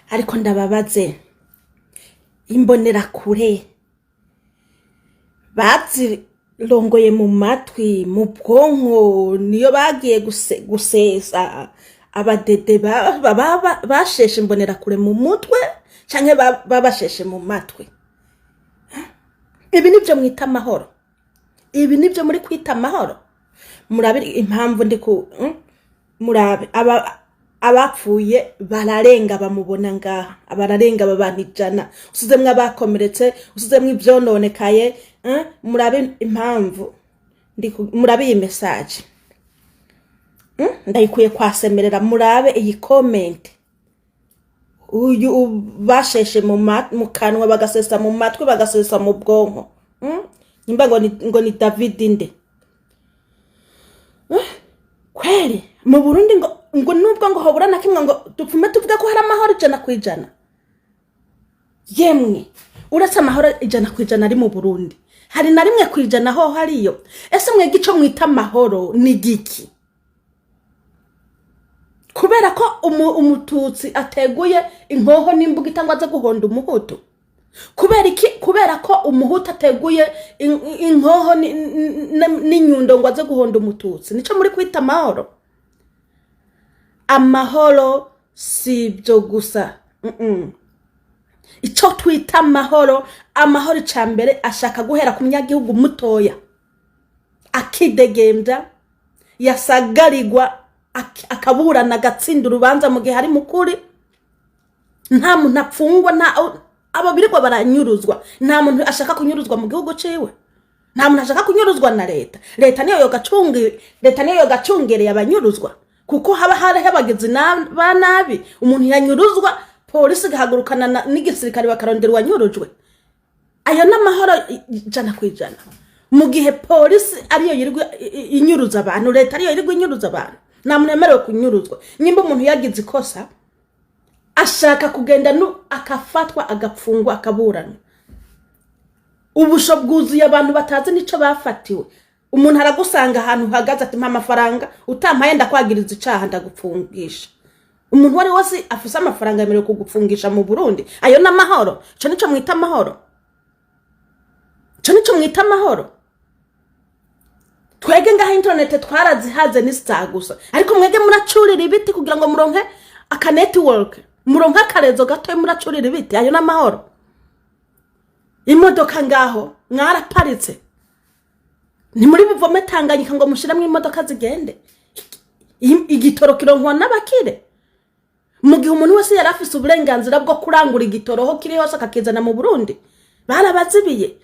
ariko ndababaze imbonera kure bazirongoye mu matwi mu bwonko niyo bagiye gusesa abadede basheshe imbonera kure mu mutwe canke babasheshe mu matwi. Ibi nibyo mwita amahoro, ibi nibyo muri kwita amahoro. Murabe impamvu murabe abapfuye bararenga bamubona ngaha, abararenga babantu 100, usuzemwe abakomeretse, usuzemwe ivyononekaye. Murabe impamvu murabe iyi message ndayikuye kwasemerera. Murabe iyi comment, uyu basheshe mu kanwa bagasesa mu matwi bagasesa mu bwonko. Nimba ngo ni David nde kweli mu Burundi ngo nubwo ngo hobura na kimwe ngo dupfume tuvuga ko hari amahoro 100%. Yemwe uretse amahoro 100% ari mu Burundi, hari na rimwe kwijana ho hariyo. Ese mwe gico mwita amahoro ni giki? Kubera ko umututsi ateguye inkoho n'imbuga itangwaza guhonda umuhutu? Kubera iki? Kubera ko umuhutu ateguye inkoho n'inyundo ngo aze guhonda umututsi? Nico muri kwita amahoro? Amahoro si byo gusa. Ico twita amahoro, amahoro icambere ashaka guhera ku munyagihugu mutoya akidegembya, yasagarirwa, akaburana gatsinda urubanza mu gihe hari mukuri, nta muntu apfungwa, abo birirwa baranyuruzwa. Nta muntu ashaka kunyuruzwa mu gihugu ciwe, nta muntu ashaka kunyuruzwa na leta. Leta niyo yogacungereye abanyuruzwa, kuko haba harahebagize nabi. Umuntu yanyuruzwa, polisi gahagurukana n'igisirikare bakarondera wanyurujwe. Ayo n'amahoro 100%. Mu gihe polisi ariyo yirirwa inyuruza abantu, leta ariyo yirirwa inyuruza abantu, nta muntu yemerewe kunyuruzwa. Nimba umuntu yagize ikosa ashaka kugenda akafatwa, agapfungwa, akaburana, ubusho bwuzuye abantu batazi nico bafatiwe. Umuntu aragusanga ahantu uhagaze ati mpa amafaranga, utampaye ndakwagiriza icaha ndagupfungisha. Umuntu wari wose afise amafaranga yemerewe kugupfungisha mu Burundi. Ayo n'amahoro? Cyo nico mwita amahoro? Cyo nico mwita amahoro? Twege ngaha internet twarazihaze n'isitagusa, ariko mwege muracurira ibiti kugira ngo muronke aka network, muronke akarezo gato muracurira ibiti. Ayo n'amahoro? Imodoka ngaho mwaraparitse, ni muri buvome Tanganyika ngo mushiramwe imodoka zigende, igitoro kironkwa n'abakire. Mu gihe umuntu wese yarafise uburenganzira bwo kurangura igitoro ho kiri hose akakizana mu Burundi, barabazibiye.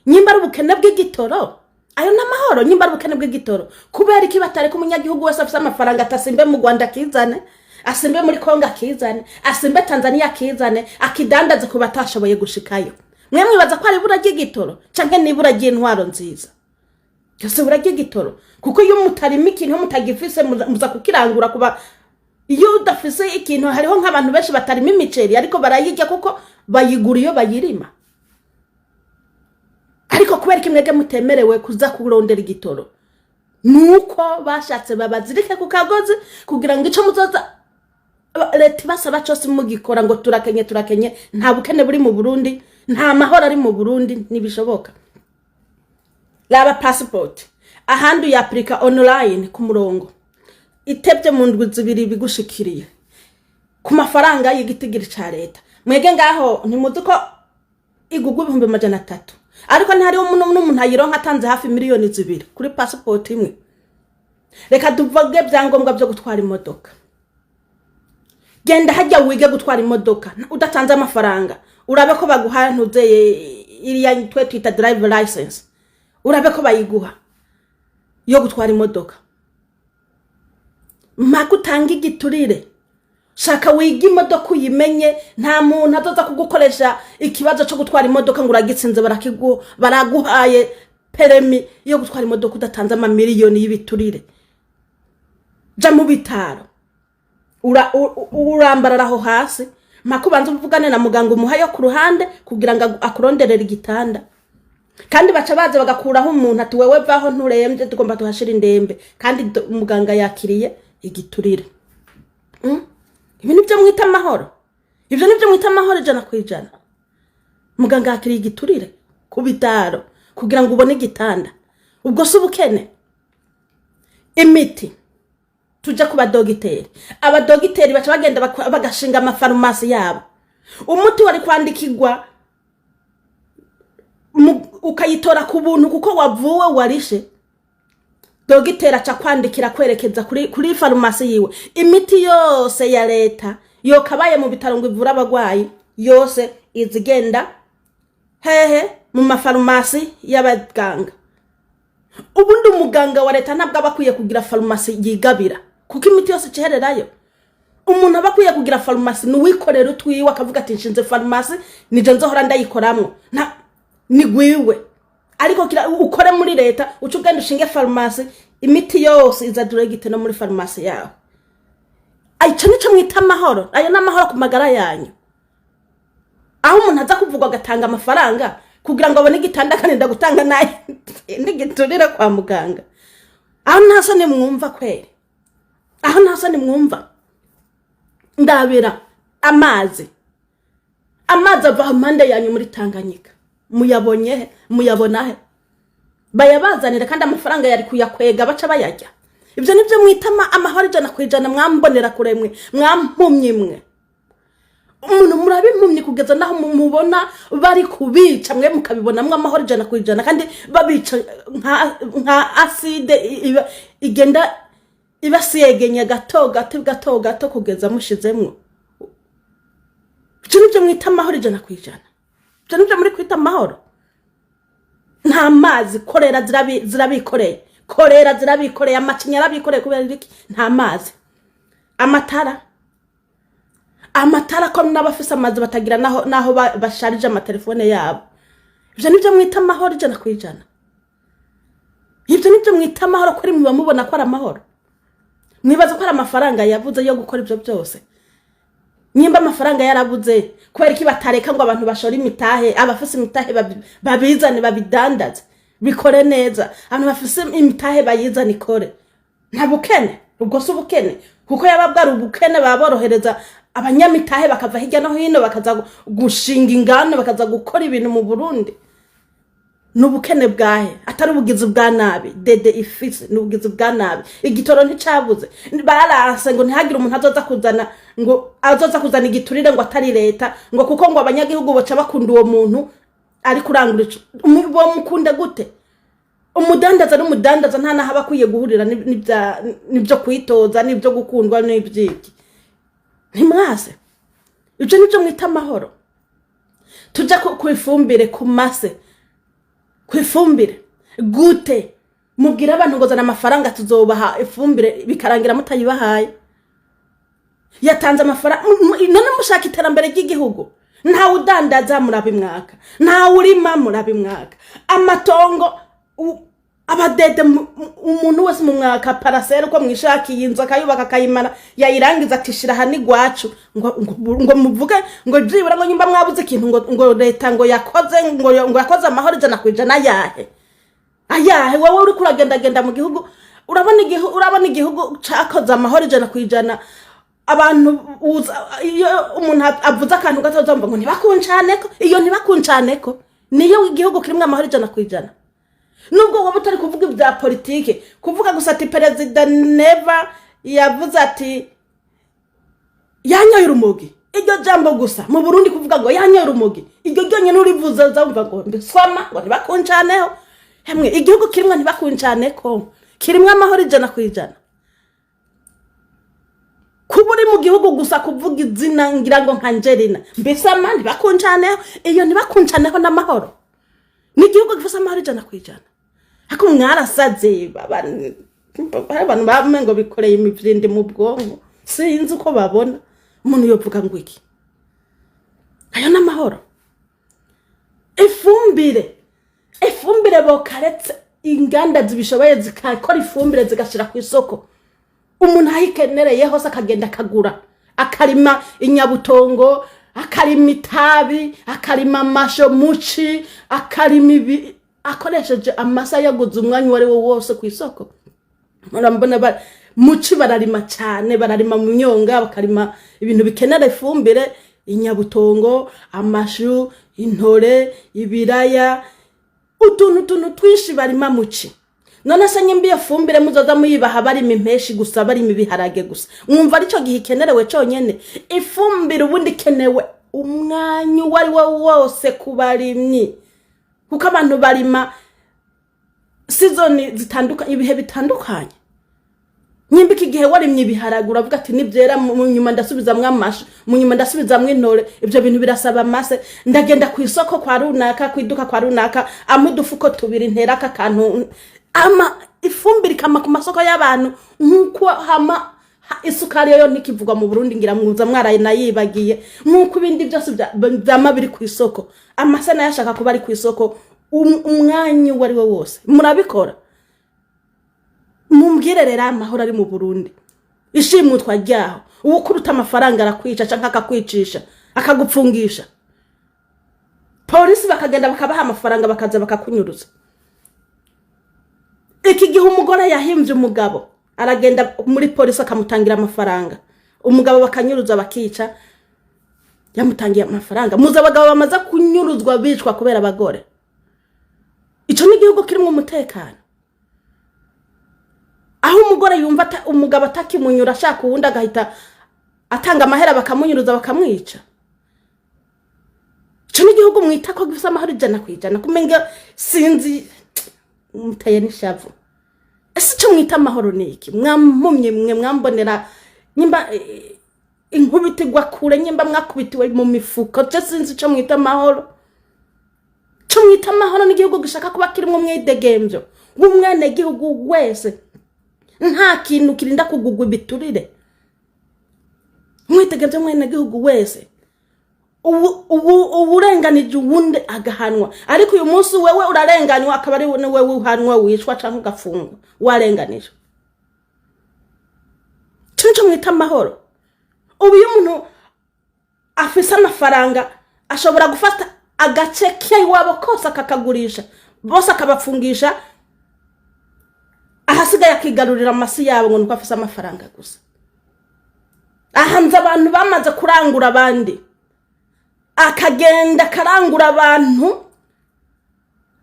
Nyimba ari ubukene bw'igitoro, ayo n'amahoro? Nyimba ari ubukene bw'igitoro, kubera iki batari ku munyagihugu wese afise amafaranga atasimbe mu Rwanda kizane, asimbe muri Kongo kizane, asimbe Tanzania kizane, akidandaze ku batashoboye gushikayo? Mwe mwibaza ko ari bura ry'igitoro canke nibura ry'intwaro nziza? Cyose bura ry'igitoro, kuko iyo mutarima ikintu mutagifise muza kukirangura kuba. Iyo udafise ikintu, hariho nk'abantu benshi batarima imiceri ariko barayirya kuko bayigura iyo bayirima. Ariko kubera kimwege mutemerewe kuza kurondera igitoro, nuko bashatse babazirike ku kagozi kugira ngo ico muzoza leta basaba cyose mugikora ngo turakenye. Nta bukene buri mu Burundi, nta mahoro ari mu Burundi, nibishoboka. Laba passport ahandu ya Afrika online ku murongo, itebye mu ndwi 2 bigushikiriye ku mafaranga y'igitigiri ca leta. Mwege ngaho ntimuzi ko igugwa 300, ariko ntari umuntu ayironka atanze hafi miliyoni 2 kuri passport imwe. Reka tuvuge byangombwa byo gutwara imodoka. Genda hajya wige gutwara imodoka udatanze amafaranga, urabe ko baguha ntuzeye iriya twita driver license, urabe ko bayiguha yo gutwara imodoka. Makutanga igiturire, shaka wige imodoka uyimenye. Nta muntu azoza kugukoresha ikibazo cyo gutwara imodoka ngo uragitsinze baraguhaye peremi yo gutwara imodoka udatanze amamiliyoni y'ibiturire. Ja mu bitaro urambarara aho hasi, makubanza uvugane na muganga umuhayo ku ruhande kugira ngo akuronderere igitanda. Kandi baca baze bagakuraho umuntu ati wewe vaho nturembye, tugomba tuhashira indembe, kandi umuganga yakiriye igiturire. Ibintu byo mwita amahoro? Ibyo nibyo mwita amahoro ijana ku ijana. Muganga yakiriye igiturire ku bitaro kugira ngo ubone igitanda. Ubwo se ubukene. Imiti tujya ku badogiteri. Abadogiteri baca bagenda bagashinga amafarumasi yabo. Umuti wari kwandikirwa ukayitora ku buntu kuko wavuwe warishe. Dogiteri aca kwandikira kwerekeza kuri farumasi yiwe. Imiti yose ya leta yo kabaye mu bitaro ngo ivura abagwayi yose izigenda hehe mu mafarumasi y'abaganga. Ubundi umuganga wa leta ntabwo abakwiye kugira farumasi yigabira kuko imiti yose cihererayo. Umuntu abakwiye kugira farumasi n'uwikorera utwiwe akavuga ati nshinze farumasi nije nzohora ndayikoramwo ni gwiwe. Ariko ukore muri leta uca ugenda ushinge farumasi imiti yose iza direct no muri farumasi yawe. Aico nico mwita amahoro. Ayo n'amahoro ku magara yanyu. Aho umuntu aza kuvugwa agatanga amafaranga kugira ngo abone igitanda kanenda gutanga nayo ndigiturira kwa muganga. Aho ntaso ni mwumva kweri. Aho ntaso ni mwumva. Ndabira amazi ava impande yanyu muri Tanganyika. Muyabonahe bayabazanira kandi amafaranga yari kuyakwega baca bayajya. Ibyo nibyo mwita amahoro ijana ku ijana. Mwambonera kuremwe mwampumye mwe. Umuntu murabimpumye kugeza naho mubona bari kubica mwe mukabibona mwe amahoro ijana ku ijana kandi babica nka acide igenda ibasiyegenya gato kugeza mushizemwo. Ibyo nibyo mwita amahoro ijana ku ijana. Ibyo nibyo muri kwita amahoro. Nta mazi korera zirabikoreye. Korera zirabikoreye amacinya arabikoreye kubera iki nta mazi. Amatara ko n'abafisa amazi batagira naho basharije amatelefone yabo. Ibyo nibyo mwita amahoro ijana ku ijana. Ibyo nibyo mwita amahoro kuri mwe mubona ko ari amahoro. Mwibaza ko ari amafaranga yavuze yo gukora ibyo byose. Nyimba amafaranga yarabuze kubera iki batareka ngo abantu bashora imitahe abafise imitahe babizane babidandaze bikore neza. Abantu bafise imitahe bayizane ikore. Nta bukene. Ubwo se ubukene kuko yababwara ubukene baborohereza abanyamitahe bakava hirya no hino bakaza gushinga ingano bakaza gukora ibintu mu Burundi. N'ubukene bwahe atari ubugizi bwa nabi. Dede ifise n'ubugizi bwa nabi. Igitoro nticabuze. Bararanse ngo ntihagire umuntu azoza kuzana igiturire ngo atari leta ngo kuko ngo abanyagihugu boca bakunda uwo muntu ari kurangura bo mukunde gute. Umudandaza n'umudandaza nta naho abakwiye guhurira nibyo kwitoza nibyo gukundwa n'ibyiki. Ntimwase. Ibyo nibyo mwita amahoro. Tujya kwifumbire ku mase. Kwifumbire gute mubwira abantu ngo zana amafaranga tuzobaha ifumbire bikarangira mutayibahaye. Yatanze amafaranga none mushaka iterambere ry'igihugu. Nta udandaza murabimwaka. Nta urima murabimwaka. Amatongo abadede umuntu wese mu mwaka parasera uko mwishakiye inzu akayubaka akayimara yayirangiza atishira hani gwacu ngo muvuge ngo jibura ngo nyimba mwabuze ikintu ngo leta ngo yakoze amahoro ijana ku ijana ayahe wowe uri kuragenda mu gihugu urabona igihugu cakoze amahoro ijana ku ijana. Abantu iyo umuntu avuze akantu gatozomba ngo ntibakuncaneko iyo ntibakuncaneko niyo igihugu kirimwe amahoro ijana ku ijana. Nubwo wowe utari kuvuga ibya politike kuvuga gusa ati perezida Neva yavuze ati yanyoye urumogi. Iryo jambo gusa mu Burundi kuvuga ngo yanyoye urumogi iryo ryonye nurivuza zamva ngo mbiswama ngo ntibakuncaneho. Hemwe igihugu kirimwe ntibakuncaneko kirimwe amahoro ijana ku ijana. Kuburi mu gihugu gusa kuvuga izina ngira ngo nkanjerina mbisama ntibakuncaneho iyo ntibakuncaneho n'amahoro. Ni igihugu gifite amahoro ijana ku ijana. Ako mwarasaze abantu bamengo bikoreye imivyinde mu bwonko sinzi uko babona umuntu yovuga ngo iki. Ayo n'amahoro. Ifumbire bokaretse inganda zibishoboye zikakora ifumbire zigashira ku isoko. Umuntu ahikenereye hose akagenda akagura akarima inyabutongo akarima itabi akarima amasho muci akarima akoresheje amasa yaguze umwanya wari wo wose ku isoko. Muci bararima cyane bararima mu myonga bakarima ibintu bikenera ifumbire inyabutongo, amashu, intore, ibiraya, utuntu twishi barima muci. None se nyimbiye fumbire muzoza muyibaha bari impeshi gusa bari ibiharage gusa. Mwumva arico gihikenerewe cyonyene. Ifumbire ubundi kenewe umwanya wari wose kubarimyi. Kuko abantu barima season zitandukanye, ibihe bitandukanye. Nyimbika igihe warimye ibiharage uravuga ati nibyera mu nyuma ndasubizamwe amashu, mu nyuma ndasubizamwe intore. Ibyo bintu birasaba amase. Ndagenda ku isoko kwa runaka, kwiduka kwa runaka, amudufuko tubiri ntera aka kantu. Ifumbire kama ku masoko y'abantu nkuko hama isukari yo nikivugwa mu Burundi ngira mwuza mwaraye nayibagiye, nkuko ibindi byose byama biri ku isoko. Amase nayashaka kuba ari ku isoko umwanya wari wose. Murabikora? Mumbwire rero amahoro ari mu Burundi. Ishimutwa ryaho uwukuruta amafaranga arakwica canka akakwicisha akagupfungisha. Polisi bakagenda bakabaha amafaranga bakaza bakakunyuruza. Iki gihe umugore yahimvye umugabo aragenda muri polisi akamutangira amafaranga, umugabo bakanyuruza bakica yamutangiye amafaranga. Muza abagabo bamaze kunyuruzwa bicwa kubera abagore. Ico ni igihugu kirimo umutekano? Aho umugore yumva umugabo atakimunyura ashaka uwundi agahita atanga amahera bakamunyuruza bakamwica. Ico ni igihugu mwita ko gifite amahoro 100%? Kumenga sinzi muteye nishavu. Ese cyo mwita amahoro niki? Mwampumye mwe mwambonera nyimba inkubitirwa kure, nyimba mwakubitiwe mu mifuko. Je sinzi cyo mwita amahoro. Cyo mwita amahoro ni igihugu gishaka kuba kirimo mwidegemvyo w'umwene gihugu wese, nta kintu kirinda kugugwa ibiturire. Mwidegemvyo umwene gihugu wese uburenganije ubundi agahanwa. Ariko uyu munsi wewe urarenganywa akaba ari wewe uhanwa wicwa canke ugafungwa warenganije. Cyo mwita amahoro? Ubu iyo umuntu afise amafaranga ashobora gufata agace k'iwabo kose akakagurisha, bose akabafungisha, ahasigaye akigarurira amasi yabo ngo nuko afise amafaranga gusa. Ahanze abantu bamaze kurangura abandi, akagenda karangura abantu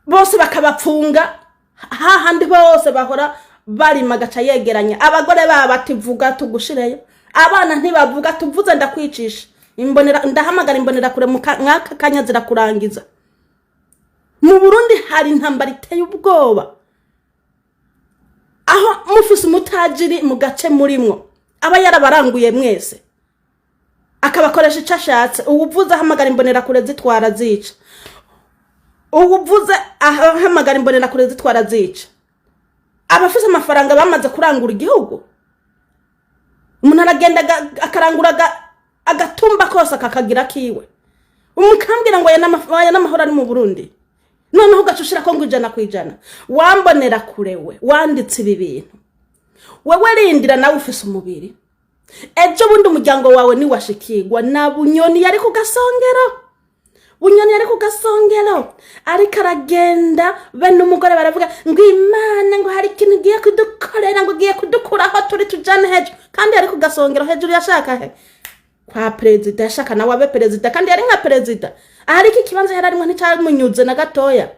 bose bakabapfunga, hahandi bose bahora bari magaca yegeranya. Abagore baba bativuga tugushireyo, abana ntibavuga tuvuze ndakwicisha, imbonera ndahamagara imbonera kure mwaka kanya zirakurangiza. Mu Burundi hari intambara iteye ubwoba, aho mufise umutajiri mu gace murimwo aba yarabaranguye mwese akabakoresha icashatse. Ubuvuze ahamagara imbonera kure zitwara zica, ubuvuze ahamagara imbonera kure zitwara zica. Abafise amafaranga bamaze kurangura igihugu, umuntu aragenda akarangura agatumba kose akakagira kiwe. Umukambira ngo ya n'amahoro ari mu Burundi, noneho ugacushira ko ngo 100%. Wambonera kurewe wanditse ibi bintu, wewe rindira nawe ufise umubiri. Ejo bundi umuryango wawe ni washikirwa na Bunyoni yari ku Gasongero. Bunyoni yari ku Gasongero ariko aragenda bene umugore baravuga ngo Imana ngo hari ikintu giye kudukorera, ngo giye kudukuraho turi tujane hejuru. Kandi yari ku Gasongero hejuru yashaka he kwa president, yashaka nawe abe president kandi yari nka president. Ariko ikibanza yararimwe nticamunyuze na gatoya,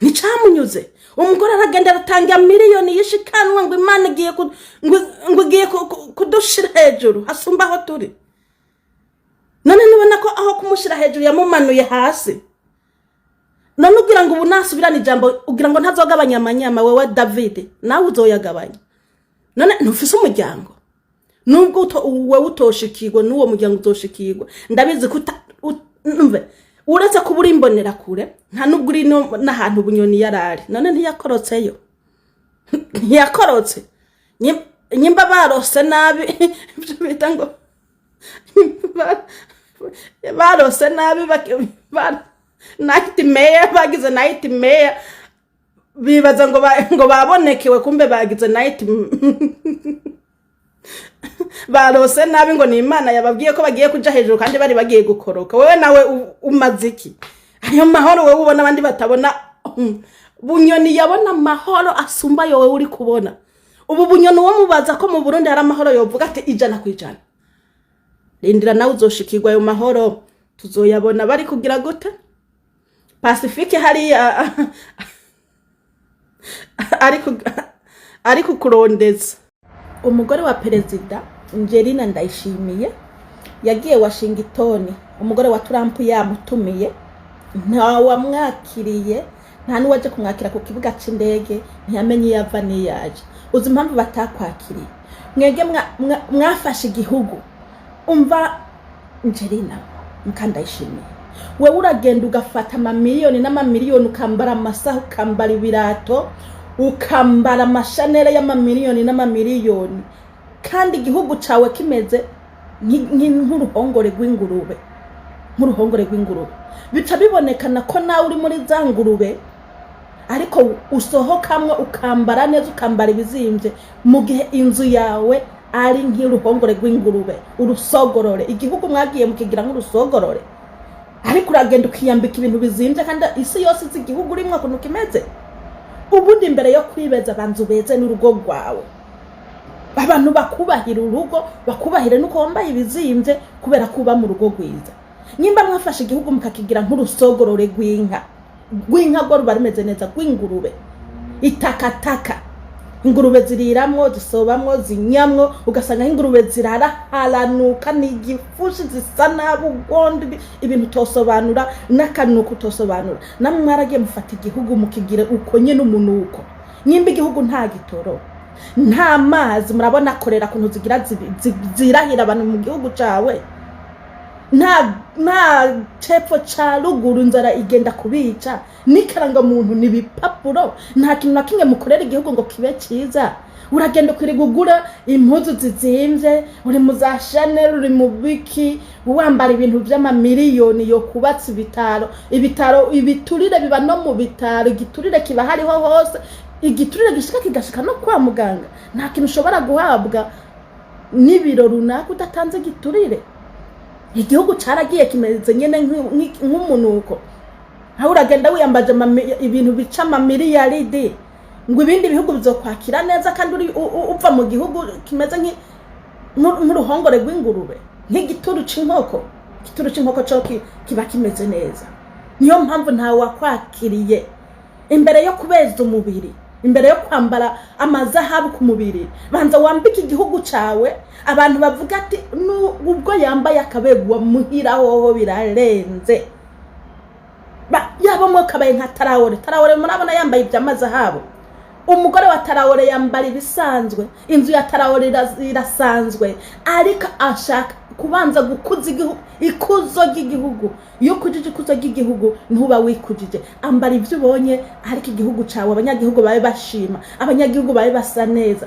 nticamunyuze. Umugore aragenda aratanga miliyoni yishikanwa ngo Imana giye ngo giye kudushira hejuru hasumba aho turi. None nibona ko aho kumushira hejuru yamumanuye hasi. None ugira ngo ubunasubirana ijambo ugira ngo ntazogabanya amanyama, wewe David nawe uzoyagabanya. None ntufise umuryango, nubwo wewe utoshikirwa n'uwo muryango uzoshikirwa. Ndabizi ko numve uretse kubura imbonera kure nta nubwo uri n'ahantu Bunyoni yarari. None ntiyakorotseyo, ntiyakorotse. Nyimba barose nabi bita ngo barose nabi nightmare, bagize nightmare bibaza ngo babonekewe kumbe bagize night barose nabi ngo ni Imana yababwiye ko bagiye kuja hejuru kandi bari bagiye gukoroka. Wewe nawe umaziki ayo mahoro wewe ubona abandi batabona. Bunyoni yabona mahoro asumba yowe uri kubona. Ubu Bunyoni wo mubaza ko mu Burundi hari amahoro yovuga ati 100%. rindira nawe uzoshikirwa ayo mahoro tuzoyabona bari kugira gute Pacifique hariya ariko kurondeza umugore wa perezida Angelina Ndayishimiye yagiye Washington umugore wa Trump yamutumiye nta wamwakiriye nta nuwaje kumwakira ku kibuga c'indege ntiyamenye yava niyaje uzi impamvu batakwakiriye mwege mwafashe igihugu umva Angelina Ndayishimiye we uragenda ugafata amamiliyoni n'amamiliyoni ukambara amasaha ukambara ibirato ukambara amashanere y'amamiliyoni n'amamiliyoni kandi igihugu cawe kimeze nk'uruhongore rw'ingurube bica bibonekana ko nawe uri muri za ngurube ariko usohokamwe ukambara neza ukambara ibizimvye mu gihe inzu yawe ari nk'uruhongore rw'ingurube urusogorore igihugu mwagiye mukigira nk'urusogorore ariko uragenda ukiyambika ibintu bizimvye kandi isi yose izi igihugu urimwo kuntu kimeze ubundi imbere yo kwibeza banzu beze n'urugo rwawe abantu bakubahira urugo bakubahire nuko wambaye ibizimvye kubera kuba mu rugo rwiza nyimba mwafashe igihugu mukakigira nk'urusogorore rw'inka rwo ruba rumeze neza rw'ingurube itakataka ingurube ziriramwo zisobamwo zinyamwo ugasanga ingurube zirara haranuka n'igifushi zisa nabugondi ibintu tosobanura n'akanuko tosobanura namwe mwaragiye mufata igihugu mukigira uko nyene umunuko nyimba igihugu nta gitoro nta mazi murabona akorera kuntu zigira zirahira abantu mu gihugu cawe nta cepfo ca ruguru inzara igenda kubica nikaranga muntu nibipapuro nta kintu na kimwe mukorera igihugu ngo kibe ciza uragenda kwirigugura impuzu zizimvye uri mu za Chanel uri mu biki wambara ibintu vy'amamiliyoni yo kubatsa ibitaro ibiturire biba no mu bitaro igiturire kiba hariho hose igiturire gishika kigashika no kwa muganga nta kintu ushobora guhabwa n'ibiro runaka udatanze giturire igihugu caragiye kimeze nyene nk'umunuko aho uragenda wiyambaje ibintu bica amamiliyaridi ngo ibindi bihugu bizokwakira neza kandi uri uva mu gihugu kimeze nk'uruhongore rw'ingurube nk'igituru c'inkoko cyo kiba kimeze neza niyo mpamvu ntawe wakwakiriye imbere yo kubeza umubiri imbere yo kwambara amazahabu ku mubiri banza wambike igihugu cawe abantu bavuga ati ubwo yambaye akabegwa muhira hoho birarenze yabo mwo kabaye nka Tarawore murabona yambaye iby'amazahabu umugore wa Tarawore yambara ibisanzwe inzu ya Tarawore irasanzwe ariko ashaka kubanza gukuza igihugu ikuzo ry'igihugu iyo kujije ikuzo ry'igihugu ntuba wikujije ambara ibyo ubonye ariko igihugu cawe abanyagihugu babe bashima abanyagihugu babe basa neza